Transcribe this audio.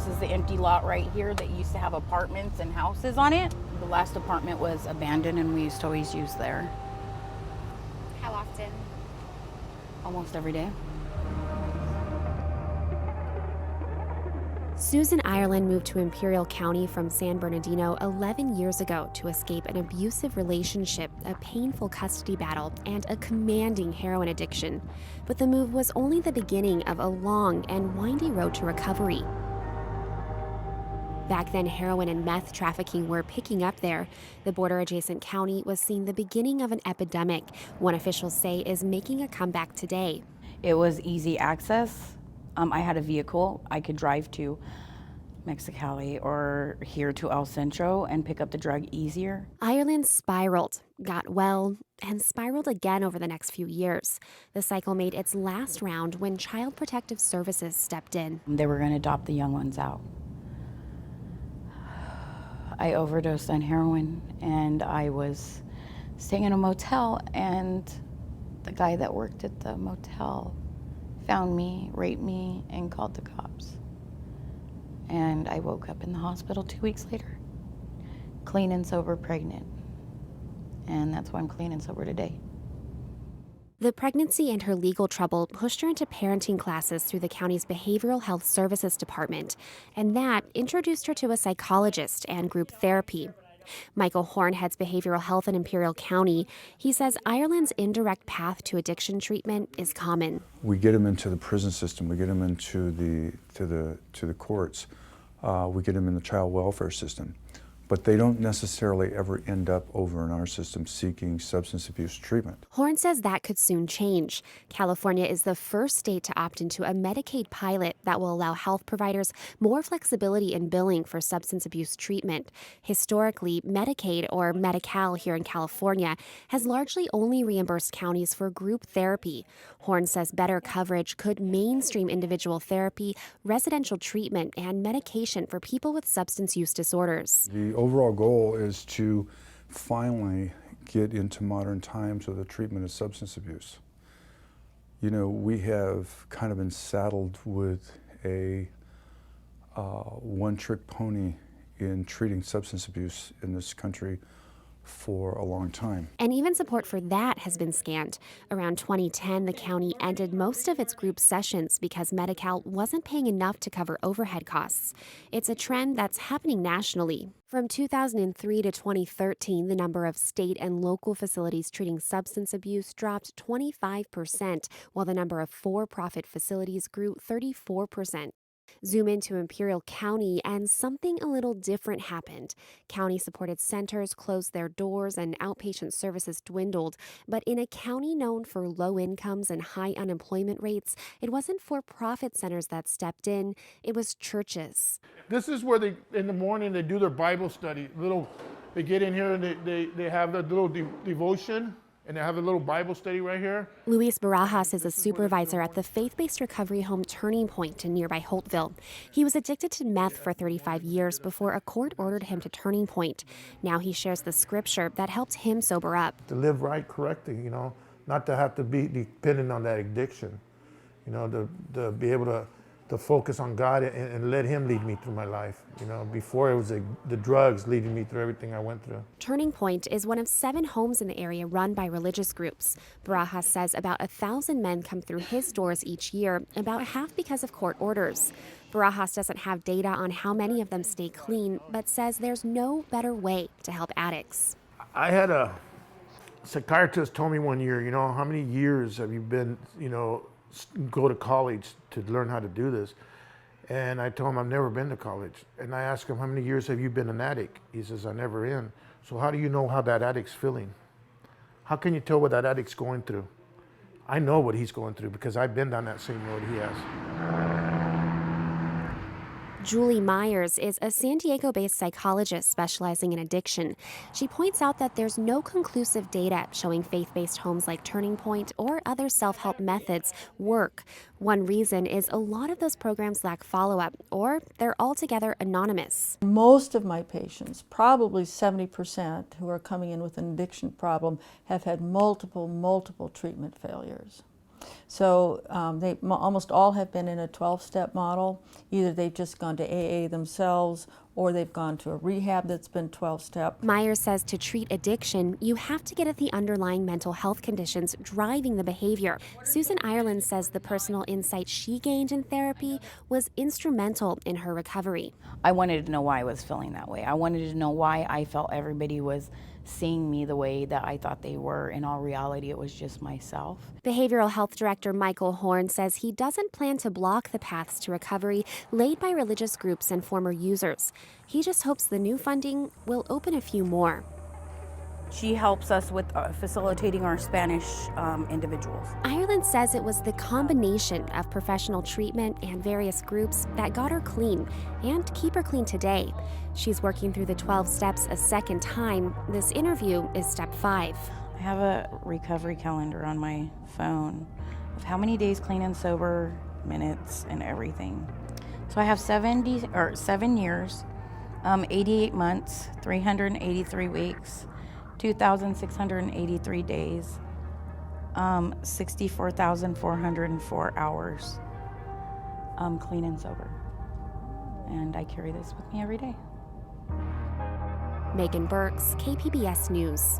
This is the empty lot right here that used to have apartments and houses on it. The last apartment was abandoned and we used to always use there. How often? Almost every day. Susan Ireland moved to Imperial County from San Bernardino 11 years ago to escape an abusive relationship, a painful custody battle, and a commanding heroin addiction. But the move was only the beginning of a long and windy road to recovery. Back then, heroin and meth trafficking were picking up there. The border-adjacent county was seeing the beginning of an epidemic, one officials say is making a comeback today. It was easy access. I had a vehicle. I could drive to Mexicali or here to El Centro and pick up the drug easier. Ireland spiraled, got well, and spiraled again over the next few years. The cycle made its last round when Child Protective Services stepped in. They were going to adopt the young ones out. I overdosed on heroin and I was staying in a motel, and the guy that worked at the motel found me, raped me, and called the cops. And I woke up in the hospital 2 weeks later, clean and sober, pregnant. And that's why I'm clean and sober today. The pregnancy and her legal trouble pushed her into parenting classes through the county's Behavioral Health Services Department, and that introduced her to a psychologist and group therapy. Michael Horn heads behavioral health in Imperial County. He says Ireland's indirect path to addiction treatment is common. We get them into the prison system. We get them into the courts. We get them in the child welfare system. But they don't necessarily ever end up over in our system seeking substance abuse treatment. Horn says that could soon change. California is the first state to opt into a Medicaid pilot that will allow health providers more flexibility in billing for substance abuse treatment. Historically, Medicaid, or Medi-Cal here in California, has largely only reimbursed counties for group therapy. Horn says better coverage could mainstream individual therapy, residential treatment, and medication for people with substance use disorders. The overall goal is to finally get into modern times with the treatment of substance abuse. You know, we have kind of been saddled with a one-trick pony in treating substance abuse in this country for a long time. And even support for that has been scant. Around 2010, the county ended most of its group sessions because Medi-Cal wasn't paying enough to cover overhead costs. It's a trend that's happening nationally. From 2003 to 2013, the number of state and local facilities treating substance abuse dropped 25%, while the number of for-profit facilities grew 34%. Zoom into Imperial County, and something a little different happened. County-supported centers closed their doors and outpatient services dwindled. But in a county known for low incomes and high unemployment rates, it wasn't for-profit centers that stepped in, it was churches. This is where in the morning, they do their Bible study. They get in here and they have their little devotion. And they have a little Bible study right here. Luis Barajas is a supervisor at the faith-based recovery home Turning Point in nearby Holtville. He was addicted to meth for 35 years before a court ordered him to Turning Point. Now he shares the scripture that helped him sober up. To live right correctly, you know, not to have to be dependent on that addiction, you know, to be able to focus on God and let Him lead me through my life. You know, before it was the drugs leading me through everything I went through. Turning Point is one of 7 homes in the area run by religious groups. Barajas says about 1,000 men come through his doors each year, about half because of court orders. Barajas doesn't have data on how many of them stay clean, but says there's no better way to help addicts. I had a psychiatrist told me one year, you know, how many years have you been, you know, go to college to learn how to do this? And I told him I've never been to college. And I asked him, how many years have you been an addict? He says, I never in. So how do you know how that addict's feeling? How can you tell what that addict's going through? I know what he's going through because I've been down that same road he has. Julie Myers is a San Diego-based psychologist specializing in addiction. She points out that there's no conclusive data showing faith-based homes like Turning Point or other self-help methods work. One reason is a lot of those programs lack follow-up, or they're altogether anonymous. Most of my patients, probably 70% who are coming in with an addiction problem, have had multiple treatment failures. So they almost all have been in a 12-step model. Either they've just gone to AA themselves or they've gone to a rehab that's been 12-step. Myers says to treat addiction, you have to get at the underlying mental health conditions driving the behavior. Susan Ireland says the personal insight she gained in therapy was instrumental in her recovery. I wanted to know why I was feeling that way. I wanted to know why I felt everybody was seeing me the way that I thought they were. In all reality, it was just myself. Behavioral health director Michael Horn says he doesn't plan to block the paths to recovery laid by religious groups and former users. He just hopes the new funding will open a few more. She helps us with facilitating our Spanish individuals. Ireland says it was the combination of professional treatment and various groups that got her clean and keep her clean today. She's working through the 12 steps a second time. This interview is step 5. I have a recovery calendar on my phone of how many days clean and sober, minutes, and everything. So I have 7 years, 88 months, 383 weeks, 2,683 days, 64,404 hours clean and sober. And I carry this with me every day. Megan Burks, KPBS News.